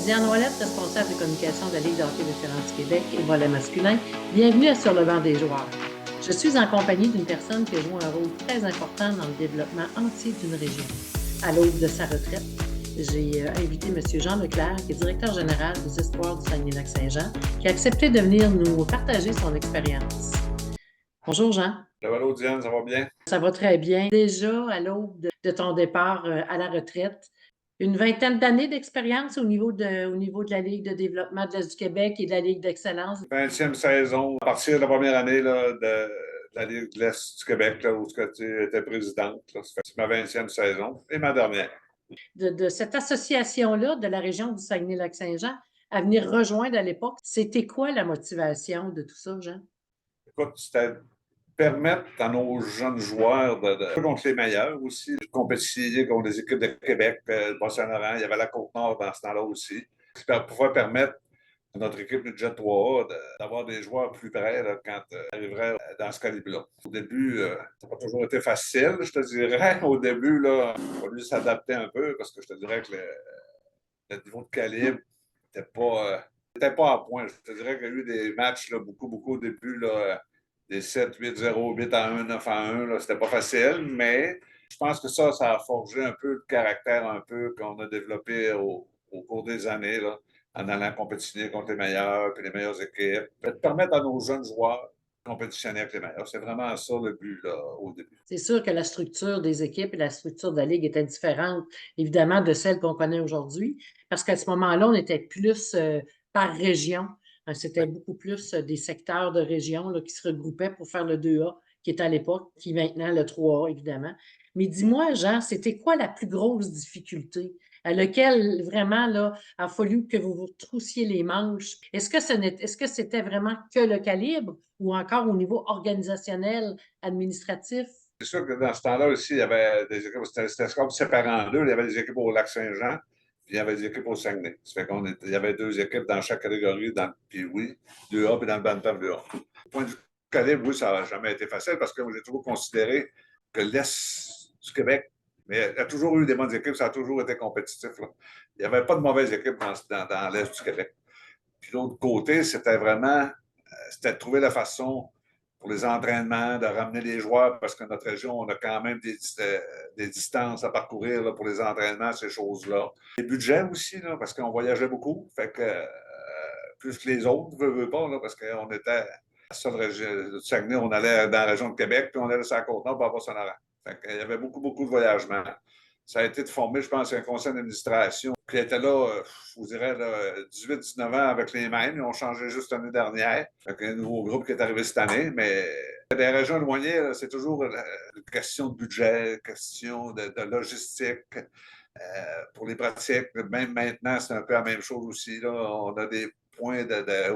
Diane Ouellette, responsable de communication de la Ligue de hockey vétéran du Québec et volet masculin. Bienvenue à Sur le banc des joueurs. Je suis en compagnie d'une personne qui joue un rôle très important dans le développement entier d'une région. À l'aube de sa retraite, j'ai invité M. Jean Leclerc, qui est directeur général des Espoirs du Saguenay-Lac-Saint-Jean, qui a accepté de venir nous partager son expérience. Bonjour Jean. Allô Diane, ça va bien? Ça va très bien. Déjà à l'aube de ton départ à la retraite, une vingtaine d'années d'expérience au niveau de la Ligue de développement de l'Est du Québec et de la Ligue d'excellence. 20e saison, à partir de la première année là, de la Ligue de l'Est du Québec, là, où tu étais présidente. C'est ma 20e saison et ma dernière. De cette association-là de la région du Saguenay-Lac-Saint-Jean à venir rejoindre à l'époque, c'était quoi la motivation de tout ça, Jean? Écoute, c'était permettre à nos jeunes joueurs de contre les meilleurs aussi, de compétitionner contre les équipes de Québec, le Bas-Saint-Laurent, il y avait la Côte-Nord dans ce temps-là aussi. Ça pouvait permettre à notre équipe de Jet 3A d'avoir des joueurs plus près là, quand on arriverait dans ce calibre-là. Au début, ça n'a pas toujours été facile, je te dirais. Au début, là, il a fallu s'adapter un peu parce que je te dirais que le niveau de calibre n'était pas à point. Je te dirais qu'il y a eu des matchs, là, beaucoup au début, là, des 7-8-0, 8-1, 9-1. Là, c'était pas facile, mais je pense que ça a forgé un peu le caractère un peu qu'on a développé au cours des années, là, en allant compétitionner contre les meilleurs, puis les meilleures équipes. De permettre à nos jeunes joueurs de compétitionner avec les meilleurs. C'est vraiment ça le but là, au début. C'est sûr que la structure des équipes et la structure de la Ligue était différente, évidemment, de celle qu'on connaît aujourd'hui, parce qu'à ce moment-là, on était plus par région. C'était beaucoup plus des secteurs de région là, qui se regroupaient pour faire le 2A, qui était à l'époque, qui est maintenant le 3A, évidemment. Mais dis-moi, Jean, c'était quoi la plus grosse difficulté à laquelle vraiment là, a fallu que vous vous troussiez les manches? Est-ce que c'était vraiment que le calibre ou encore au niveau organisationnel, administratif? C'est sûr que dans ce temps-là aussi, il y avait des équipes, c'était comme séparé en deux. Il y avait des équipes au Lac-Saint-Jean, puis il y avait des équipes au Saguenay. Ça fait il y avait deux équipes dans chaque catégorie, puis oui, 2A puis dans le Bantam 2A. Du point de vue calibre, oui, ça n'a jamais été facile parce que j'ai toujours considéré que l'Est du Québec, mais il y a toujours eu des bonnes équipes, ça a toujours été compétitif. Là. Il n'y avait pas de mauvaises équipes dans l'Est du Québec. Puis l'autre côté, c'était de trouver la façon pour les entraînements, de ramener les joueurs, parce que notre région, on a quand même des distances à parcourir là, pour les entraînements, ces choses-là. Les budgets aussi, là, parce qu'on voyageait beaucoup, fait que plus que les autres, veut pas, là, parce qu'on était la seule région du Saguenay, on allait dans la région de Québec, puis on allait sur la Côte-Nord, puis à Bas-Saint-Laurent. Fait qu'il y avait beaucoup de voyagements. Ça a été de former, je pense, un conseil d'administration qui était là, je vous dirais, 18-19 ans avec les mêmes. Ils ont changé juste l'année dernière. Avec un nouveau groupe qui est arrivé cette année. Mais les régions éloignées, c'est toujours une question de budget, question de logistique. Pour les pratiques, même maintenant, c'est un peu la même chose aussi. Là. On a des points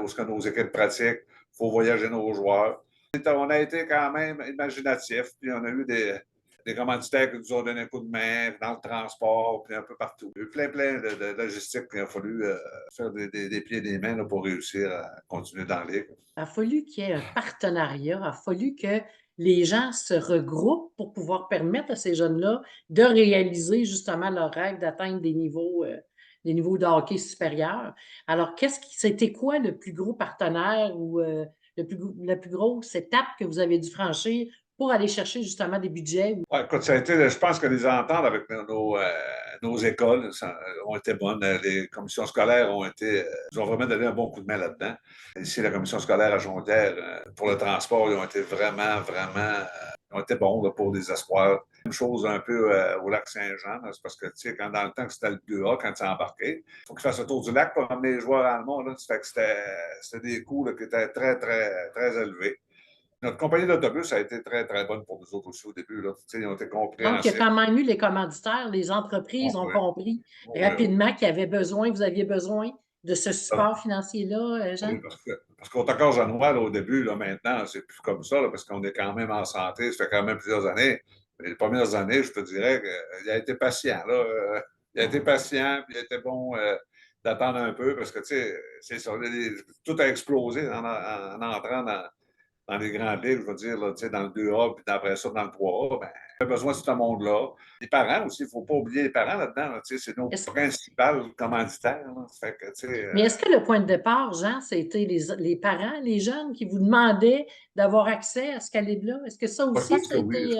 où ce que nos équipes pratiquent. Il faut voyager nos joueurs. On a été quand même imaginatifs, puis on a eu des commanditaires qui nous ont donné un coup de main dans le transport, puis un peu partout. Il y a eu plein de logistique qu'il a fallu faire des pieds et des mains là, pour réussir à continuer dans la ligue. Il a fallu qu'il y ait un partenariat, il a fallu que les gens se regroupent pour pouvoir permettre à ces jeunes-là de réaliser justement leur rêve d'atteindre des niveaux de hockey supérieurs. Alors, c'était quoi le plus gros partenaire ou la plus grosse étape que vous avez dû franchir pour aller chercher justement des budgets? Ouais, écoute, ça a été, je pense que les ententes avec nos écoles ont été bonnes. Les commissions scolaires nous ont vraiment donné un bon coup de main là-dedans. Ici, la commission scolaire à Jonquière, pour le transport, ils ont été ils ont été bons là, pour les espoirs. Même chose un peu au lac Saint-Jean, c'est parce que, tu sais, dans le temps que c'était le 2A, quand tu es embarqué, il faut qu'ils fassent le tour du lac pour emmener les joueurs à Allemont. Là. Ça fait que c'était des coûts là, qui étaient très élevés. Notre compagnie d'autobus a été très bonne pour nous autres aussi au début. Là. Ils ont été Donc, il y a compréhensifs. quand même eu les commanditaires, les entreprises ont Oui, compris oui. rapidement qu'il y avait besoin, vous aviez besoin de ce support financier-là, Jean? Oui, parce qu'au Tacor Janois, au début, là, maintenant, c'est plus comme ça, là, parce qu'on est quand même en santé, ça fait quand même plusieurs années. Mais les premières années, je te dirais qu'il a été patient. Là, il a été patient, puis il était bon d'attendre un peu, parce que, tu sais, c'est ça, tout a explosé en entrant dans les grandes ligues, je veux dire, là, dans le 2A, puis après ça, dans le 3A. Ben, a besoin de ce monde-là. Les parents aussi, il ne faut pas oublier les parents là-dedans. Là, c'est nos principaux commanditaires. Là. Fait que, mais est-ce que le point de départ, Jean, c'était les parents, les jeunes qui vous demandaient d'avoir accès à ce calibre-là? Est-ce que ça moi, je aussi, pense ça a que oui. été...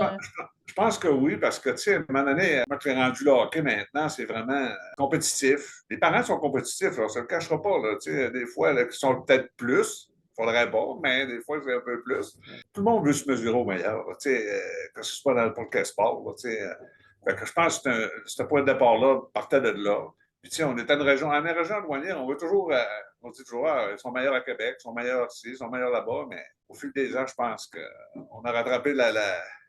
Je pense que oui, parce que, tu sais, à un moment donné, moi qui est rendu le hockey maintenant, c'est vraiment compétitif. Les parents sont compétitifs, là, ça ne le cachera pas. Là, tu sais, des fois, là, qui sont peut-être plus, il faudrait pas, mais des fois, c'est un peu plus. Tout le monde veut se mesurer au meilleur, là, tu sais, que ce soit dans le quel sport. Là, tu sais, fait que je pense que ce point de départ-là partait de là. Puis, tu sais, on était une région, en région douanière, on veut toujours, on dit toujours, ah, ils sont meilleurs à Québec, ils sont meilleurs ici, ils sont meilleurs là-bas, mais au fil des ans, je pense qu'on a rattrapé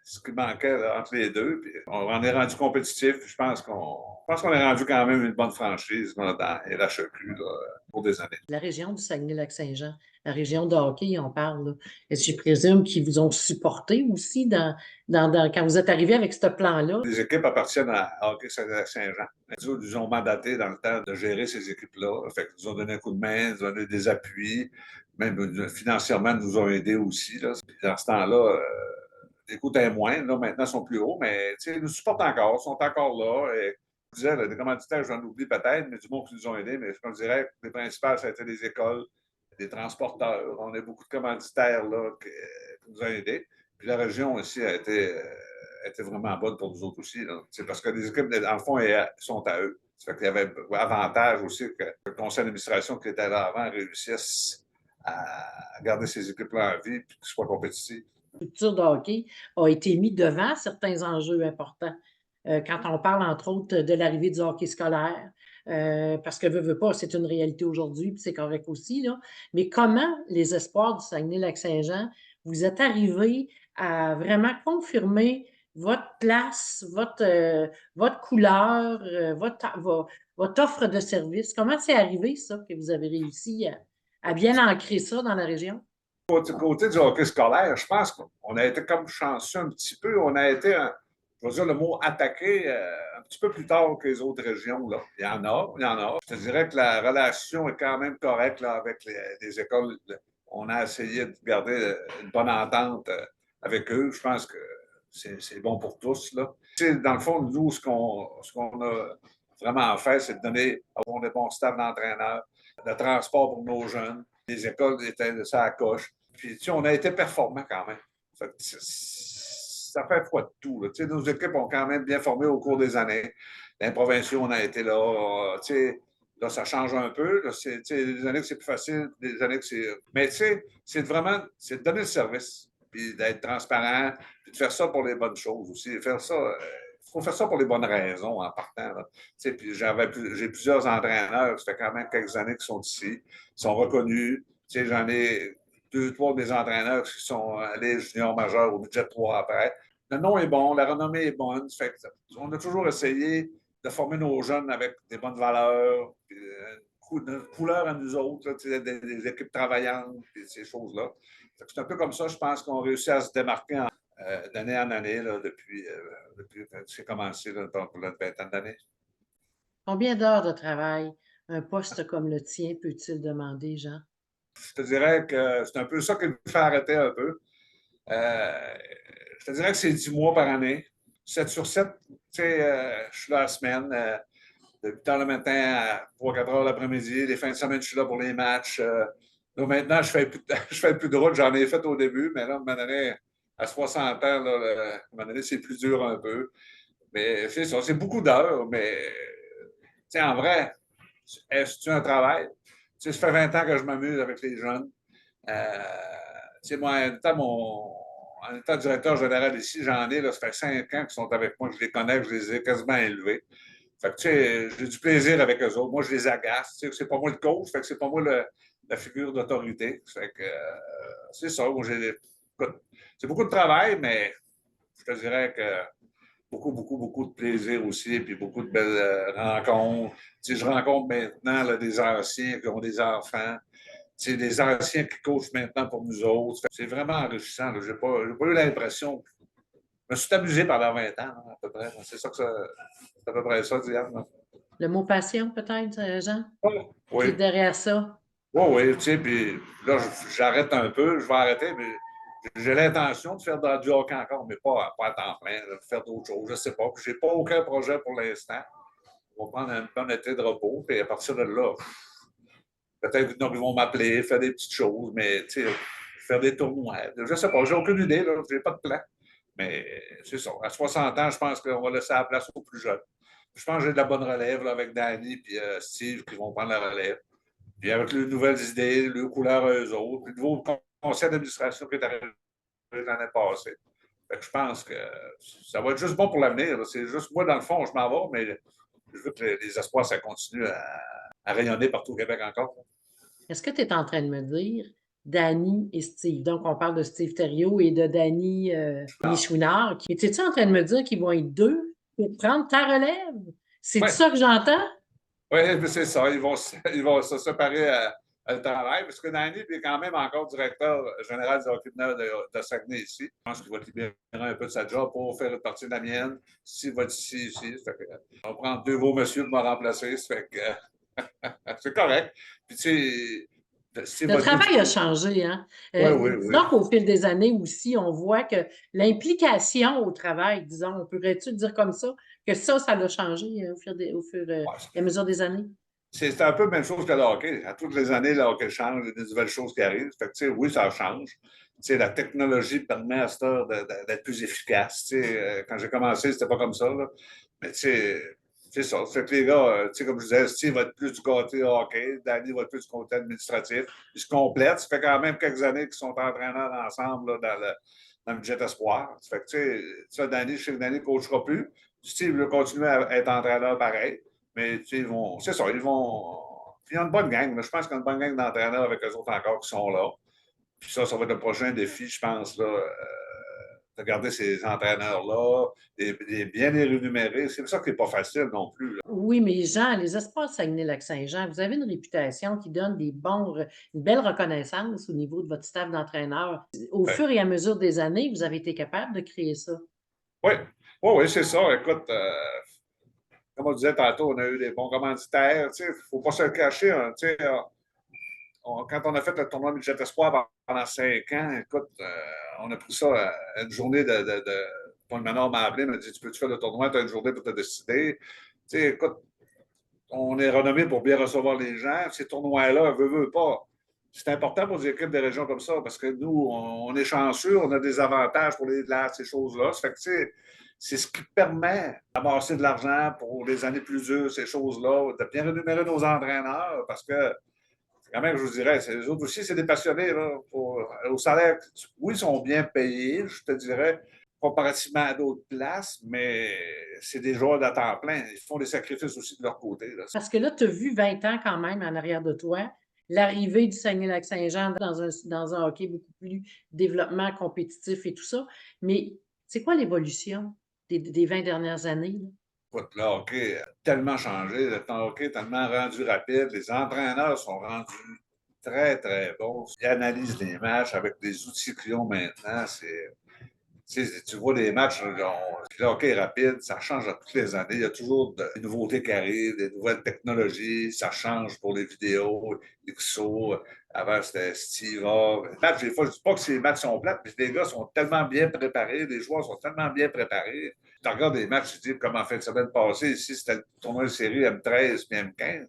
ce qui manquait là, entre les deux. Puis on est rendu compétitif. Puis je pense qu'on est rendu quand même une bonne franchise là, dans LHEQ là, pour des années. La région du Saguenay-Lac-Saint-Jean, la région de hockey, on parle. Là. Est-ce que je présume qu'ils vous ont supporté aussi quand vous êtes arrivé avec ce plan-là? Les équipes appartiennent à Hockey Saint-Jean. Ils nous ont mandaté dans le temps de gérer ces équipes-là. Fait qu'ils nous ont donné un coup de main, ils nous ont donné des appuis. Même financièrement, ils nous ont aidés aussi. Là. Puis dans ce temps-là, les coûts étaient moindres, là, maintenant, sont plus hauts, mais ils nous supportent encore, sont encore là. Et, je disais, là, des commanditaires, j'en oublie peut-être, mais du monde qui nous ont aidés. Mais je me dirais que les principales, ça a été des écoles, des transporteurs. On a beaucoup de commanditaires là, qui nous ont aidés. Puis la région aussi a été vraiment bonne pour nous autres aussi. Là. Parce que les équipes, dans le fond, sont à eux. Ça fait qu'il y avait avantage aussi que le conseil d'administration qui était là avant réussisse à garder ces équipes-là en vie et qu'ils soient compétitifs. La culture de hockey a été mis devant certains enjeux importants. Quand on parle, entre autres, de l'arrivée du hockey scolaire, parce que veut pas, c'est une réalité aujourd'hui, puis c'est correct aussi, là. Mais comment les espoirs du Saguenay-Lac-Saint-Jean, vous êtes arrivés à vraiment confirmer votre place, votre couleur, votre offre de service? Comment c'est arrivé, ça, que vous avez réussi à bien ancrer ça dans la région? Côté du hockey scolaire, je pense qu'on a été comme chanceux un petit peu. On a été, je vais dire le mot attaqué un petit peu plus tard que les autres régions. Là. Il y en a, il y en a. Je te dirais que la relation est quand même correcte là, avec les écoles. On a essayé de garder une bonne entente avec eux. Je pense que c'est bon pour tous. Là. Dans le fond, nous, ce qu'on a vraiment fait, c'est de donner avoir des bons staffs d'entraîneurs, de transport pour nos jeunes. Les écoles étaient de ça à coche. Puis, tu sais, on a été performants quand même. Ça fait foi de tout. Là. Tu sais, nos équipes ont quand même bien formé au cours des années. Les provinciaux, on a été là. Tu sais, là, ça change un peu. Là, des années que c'est plus facile, des années que c'est. Mais tu sais, c'est de donner le service, puis d'être transparent, puis de faire ça pour les bonnes choses aussi. Faire ça. Il faut faire ça pour les bonnes raisons en partant. Là. Puis j'ai plusieurs entraîneurs, ça fait quand même quelques années qu'ils sont ici, ils sont reconnus. J'en ai 2, 3 des entraîneurs qui sont allés juniors majeurs au budget 3 après. Le nom est bon, la renommée est bonne. Fait on a toujours essayé de former nos jeunes avec des bonnes valeurs, puis, une couleur à nous autres, là, des équipes travaillantes, puis ces choses-là. C'est un peu comme ça, je pense qu'on réussit à se démarquer d'année en année là, depuis que c'est commencé là, pour une vingtaine d'années. Combien d'heures de travail un poste comme le tien peut-il demander, Jean? Je te dirais que c'est un peu ça qui me fait arrêter un peu. Je te dirais que c'est 10 mois par année. 7 sur 7, je suis là la semaine, de 8 heures le matin à 3-4 heures l'après-midi. Les fins de semaine, je suis là pour les matchs. Donc maintenant, je fais plus de route. J'en ai fait au début, mais là, à un moment donné, à 60 ans, là, à un moment donné, c'est plus dur un peu. Mais c'est ça, c'est beaucoup d'heures, mais en vrai, est-ce un travail? Ça fait 20 ans que je m'amuse avec les jeunes. Moi, en étant directeur général ici, j'en ai, là, ça fait 5 ans qu'ils sont avec moi, que je les connais, que je les ai quasiment élevés. Fait que, j'ai du plaisir avec eux autres. Moi, je les agace. C'est pas moi le coach, fait que c'est pas moi la figure d'autorité. Fait que, c'est ça. Moi, c'est beaucoup de travail, mais je te dirais que beaucoup, beaucoup, beaucoup de plaisir aussi, puis beaucoup de belles rencontres. Je rencontre maintenant là, des anciens qui ont des enfants. C'est des anciens qui coachent maintenant pour nous autres. C'est vraiment enrichissant. Je n'ai pas eu l'impression. Je me suis amusé pendant 20 ans, à peu près. C'est à peu près ça, Diane. Le mot passion, peut-être, Jean, qui est Oui. derrière ça? Oui, oui, puis là, j'arrête un peu, je vais arrêter, mais J'ai l'intention de faire du hockey encore, mais pas à temps plein, de faire d'autres choses. Je ne sais pas. Je n'ai pas aucun projet pour l'instant. On va prendre un bon été de repos, puis à partir de là, peut-être qu'ils vont m'appeler, faire des petites choses, mais faire des tournois. Je ne sais pas, j'ai aucune idée, je n'ai pas de plan. Mais c'est ça. À 60 ans, je pense qu'on va laisser la place aux plus jeunes. Je pense que j'ai de la bonne relève là, avec Danny et Steve qui vont prendre la relève. Puis avec les nouvelles idées, les couleurs eux autres, le nouveau conseil d'administration qui est arrivé l'année passée. Fait que je pense que ça va être juste bon pour l'avenir. C'est juste moi, dans le fond, je m'en vais, mais je veux que les espoirs, ça continue à rayonner partout au Québec encore. Est-ce que tu es en train de me dire Danny et Steve? Donc, on parle de Steve Thériault et de Danny Chouinard. Et tu es en train de me dire qu'ils vont être deux pour prendre ta relève? C'est Oui, ça que j'entends? ouais, c'est ça. Ils vont se séparer à le travail, parce que Danny est quand même encore directeur général du hockey mineur de Saguenay ici. Je pense qu'il va libérer un peu de sa job pour faire une partie de la mienne. S'il va ici. On va prendre deux beaux monsieur pour me remplacer. Ça fait que, c'est correct. Puis, tu sais, s'il Le va tout. travail a changé, hein? Oui, oui, oui. Disons qu'au fil des années aussi, on voit que l'implication au travail, disons, on pourrait-tu dire comme ça, que ça l'a changé au fur et à mesure des années? C'est un peu la même chose que le hockey. À toutes les années, le hockey change, il y a des nouvelles choses qui arrivent. Fait que, oui, ça change. La technologie permet à cette heure d'être plus efficace. Quand j'ai commencé, c'était pas comme ça. Là. Mais c'est ça. Fait que les gars, comme je disais, Steve va être plus du côté hockey, Danny va être plus du côté administratif. Ils se complètent. Ça fait quand même quelques années qu'ils sont entraîneurs ensemble là, dans le budget espoir. Ça fait que, ça, Danny, je sais que Danny ne coachera plus. Steve veut continuer à être entraîneur pareil. Mais c'est ça, ils vont. Puis il y a une bonne gang. Je pense qu'il y a une bonne gang d'entraîneurs avec eux autres encore qui sont là. Puis ça va être le prochain défi, je pense, là, de garder ces entraîneurs-là, bien les rémunérer. C'est ça qui n'est pas facile non plus. Là. Oui, mais Jean, les Espoirs de Saguenay-Lac-Saint-Jean, vous avez une réputation qui donne une belle reconnaissance au niveau de votre staff d'entraîneurs. Au Ouais. fur et à mesure des années, vous avez été capable de créer ça. Oui, oui, oui, c'est ça. Écoute, comme on disait tantôt, on a eu des bons commanditaires. Il ne faut pas se le cacher. Hein, quand on a fait le tournoi Budget Espoir pendant 5 ans, écoute, on a pris ça une journée Paul Manor m'a appelé, m'a dit tu peux-tu faire le tournoi, tu as une journée pour te décider. Écoute, on est renommé pour bien recevoir les gens. Ces tournois-là, veut pas. C'est important pour des équipes de région comme ça parce que nous, on est chanceux, on a des avantages pour ces choses-là. Ça fait que, c'est ce qui permet d'amasser de l'argent pour les années plus dures, ces choses-là, de bien rémunérer nos entraîneurs parce que quand même, je vous dirais, les autres aussi, c'est des passionnés. Là, au salaire, oui, ils sont bien payés, je te dirais, comparativement à d'autres places, mais c'est des joueurs de temps plein. Ils font des sacrifices aussi de leur côté. Là. Parce que là, tu as vu 20 ans quand même en arrière de toi, l'arrivée du Saguenay-Lac-Saint-Jean dans un hockey beaucoup plus développement compétitif et tout ça. Mais c'est quoi l'évolution des 20 dernières années? Là? Écoute, le hockey a tellement changé, le hockey est tellement rendu rapide, les entraîneurs sont rendus très, très bons. Ils analysent les matchs avec des outils qu'ils ont maintenant. Tu vois les matchs, le hockey est rapide, ça change à toutes les années. Il y a toujours des nouveautés qui arrivent, des nouvelles technologies, ça change pour les vidéos, XO. Avant, c'était Stiva. Des fois, je ne dis pas que ces matchs sont plates, mais les gars sont tellement bien préparés, les joueurs sont tellement bien préparés. Tu regardes les matchs, tu te dis, comme en fait, la semaine passée, ici, c'était le tournoi de série M13 puis M15.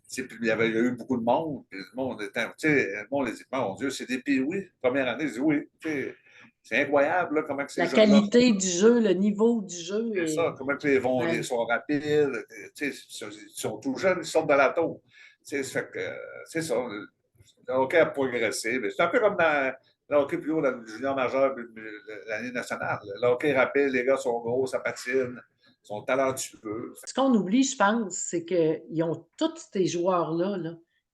Puis il y a eu beaucoup de monde. Puis le monde était. Le monde dit, mon Dieu, c'est des pays, oui. Première année, je dis oui. C'est incroyable là, comment que ces La jeunes-là qualité du jeu, le niveau du jeu font ça, comment que les vont, ouais. les sont rapides. Ils sont tout jeunes, ils sortent de la taupe. Ça fait que c'est ça. Le hockey a progressé. C'est un peu comme dans le hockey plus haut, dans le junior majeur, l'année nationale. Le hockey est rapide, les gars sont gros, ça patine, ils sont talentueux. Ce qu'on oublie, je pense, c'est qu'ils ont tous ces joueurs-là là,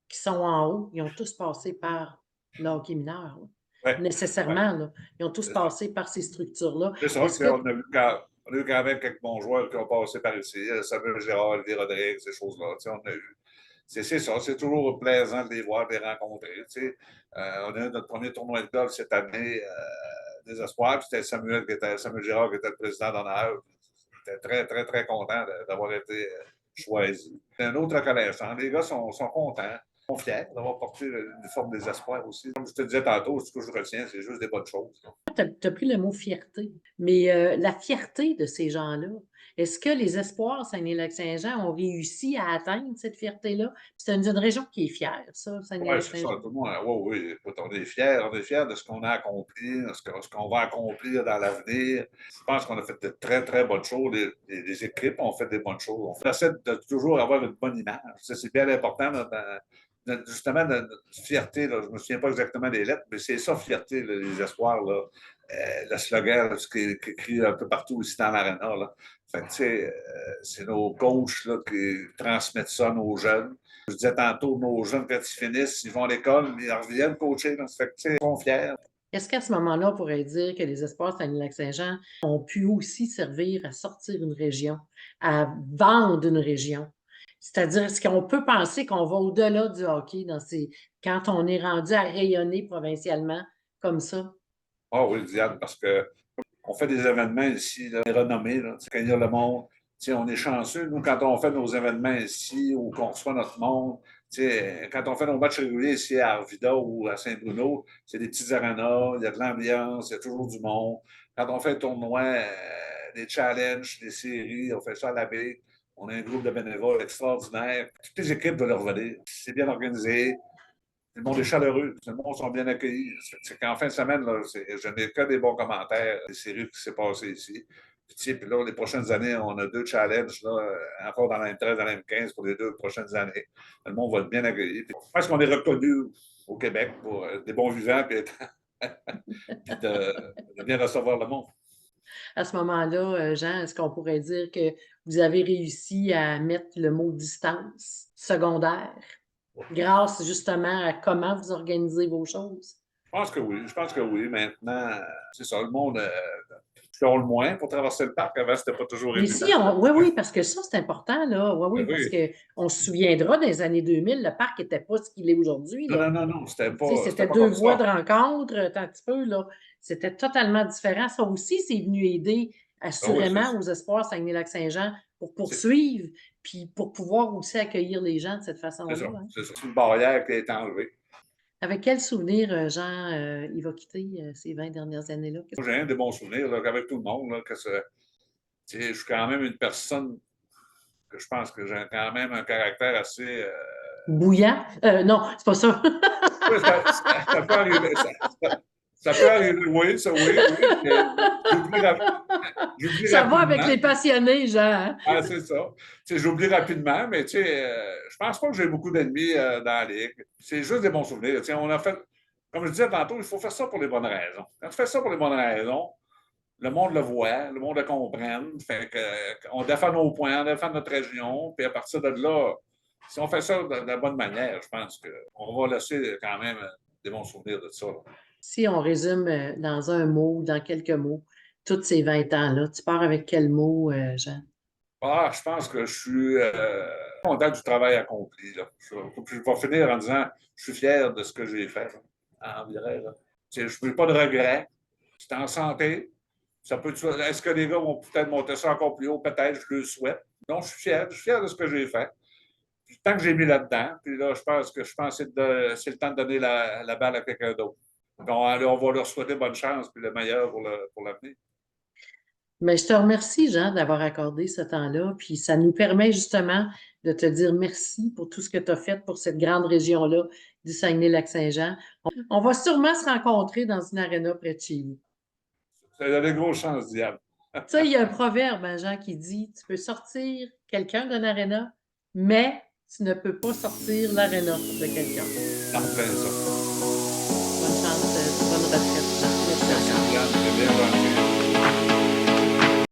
qui sont en haut, ils ont tous passé par le hockey mineur. Là. Ouais, ouais. Nécessairement, là. Ils ont tous passé par ces structures-là. C'est ça, Est-ce que on a eu quand même quelques bons joueurs qui ont passé par ici. Samuel Gérard, Olivier Rodrigue, ces choses-là. On a eu. C'est ça, c'est toujours plaisant de les voir, de les rencontrer. On a eu notre premier tournoi de golf cette année des espoirs. C'était Samuel Gérard qui était le président d'honneur. J'étais très, très, très content d'avoir été choisi. C'est une autre reconnaissance. Les gars sont contents. Ils sont fiers d'avoir porté l'uniforme des espoirs aussi. Comme je te disais tantôt, ce que je retiens, c'est juste des bonnes choses. Tu as pris le mot fierté, mais la fierté de ces gens-là, est-ce que les espoirs Saguenay-Lac-Saint-Jean ont réussi à atteindre cette fierté-là? C'est une région qui est fière, ça, Oui, c'est ça, Saguenay-Lac-Saint-Jean. tout le monde. Oui, oui, écoute, on est fiers de ce qu'on a accompli, de ce qu'on va accomplir dans l'avenir. Je pense qu'on a fait de très, très bonnes choses. Les équipes ont fait des bonnes choses. On essaie de toujours avoir une bonne image. Ça, c'est bien important justement notre fierté. Là, je ne me souviens pas exactement des lettres, mais c'est ça, fierté, là, les espoirs. Là. Le slogan là, qui est écrit un peu partout ici dans l'aréna. Là. Fait que, tu sais, c'est nos coachs là, qui transmettent ça à nos jeunes. Je disais tantôt, nos jeunes, quand ils finissent, ils vont à l'école, ils reviennent coacher. Là. Fait que, tu sais, ils sont fiers. Est-ce qu'à ce moment-là, on pourrait dire que les espoirs Saguenay-Lac-Saint-Jean ont pu aussi servir à sortir une région, à vendre une région? C'est-à-dire, est-ce qu'on peut penser qu'on va au-delà du hockey quand on est rendu à rayonner provincialement comme ça? Ah oui, Diane, parce que on fait des événements ici, là, renommés, là, quand il y a le monde. On est chanceux, nous, quand on fait nos événements ici ou qu'on reçoit notre monde, quand on fait nos matchs réguliers ici à Arvida ou à Saint-Bruno, c'est des petits arénas, il y a de l'ambiance, il y a toujours du monde. Quand on fait un tournoi, des challenges, des séries, on fait ça à la baie, on a un groupe de bénévoles extraordinaire. Toutes les équipes veulent revenir. C'est bien organisé. Le monde est chaleureux, le monde sont bien accueillis. C'est qu'en fin de semaine, là, je n'ai que des bons commentaires des séries qui s'est passées ici. Puis là, les prochaines années, on a 2 challenges, là, encore dans la M13, dans la M15 pour les 2 prochaines années. Le monde va être bien accueilli. Puis, je pense qu'on est reconnu au Québec pour des bons vivants puis de bien recevoir le monde. À ce moment-là, Jean, est-ce qu'on pourrait dire que vous avez réussi à mettre le mot distance secondaire grâce justement à comment vous organisez vos choses? Je pense que oui. Je pense que oui. Maintenant, c'est ça, le monde le moins pour traverser le parc. Avant, c'était pas toujours Mais évident. si, oui, parce que ça, c'est important, là. Oui, oui, parce Oui. qu'on se souviendra des années 2000, le parc n'était pas ce qu'il est aujourd'hui, Non, là. non, non, non, C'était pas deux comme voies ça. de rencontre, un petit peu, là. C'était totalement différent. Ça aussi, c'est venu aider Ah oui, assurément aux espoirs Saguenay-Lac-Saint-Jean pour poursuivre, puis pour pouvoir aussi accueillir les gens de cette c'est ça. façon-là. Hein. C'est ça. C'est une barrière qui a été enlevée. Avec quel souvenir, Jean, il va quitter ces 20 dernières années-là? J'ai un des bons souvenirs là, avec tout le monde. Là, je suis quand même une personne que je pense que j'ai quand même un caractère assez. Bouillant? Non, c'est pas ça. Oui, ça peut arriver. Ça peut arriver, oui, ça, oui, oui. J'oublie Ça va avec rapidement. les passionnés, Jean. Hein? Ah, c'est ça. J'oublie rapidement, mais je pense pas que j'ai beaucoup d'ennemis dans la Ligue. C'est juste des bons souvenirs. On a fait, comme je disais tantôt, il faut faire ça pour les bonnes raisons. Quand tu fais ça pour les bonnes raisons, le monde le voit, le monde le comprenne. Fait que, on défend nos points, on défend notre région, puis à partir de là, si on fait ça de la bonne manière, je pense qu'on va laisser quand même des bons souvenirs de ça. Là. Si on résume dans un mot, dans quelques mots, tous ces 20 ans-là, tu pars avec quel mot, Jean? Ah, je pense que je suis content du travail accompli. Là. Je vais finir en disant je suis fier de ce que j'ai fait. Là, en vrai, là. Je n'ai pas de regrets. C'est en santé. Est-ce que les gars vont peut-être monter ça encore plus haut? Peut-être, je le souhaite. Non, je suis fier. Je suis fier de ce que j'ai fait. Puis, tant que j'ai mis là-dedans, puis là, je pense que c'est le temps de donner la balle à quelqu'un d'autre. Donc, on va leur souhaiter bonne chance puis le meilleur pour l'avenir. Mais je te remercie, Jean, d'avoir accordé ce temps-là. Puis ça nous permet justement de te dire merci pour tout ce que tu as fait pour cette grande région-là du Saguenay-Lac-Saint-Jean. On va sûrement se rencontrer dans une aréna près de chez nous. Ça a des grosses chances, Diane. Tu sais, il y a un proverbe, hein, Jean, qui dit tu peux sortir quelqu'un d'un aréna, mais tu ne peux pas sortir l'aréna de quelqu'un. En plein ça. Bonne chance, bonne retraite, Jean. Merci Merci, encore. Diane. C'est bien gentil.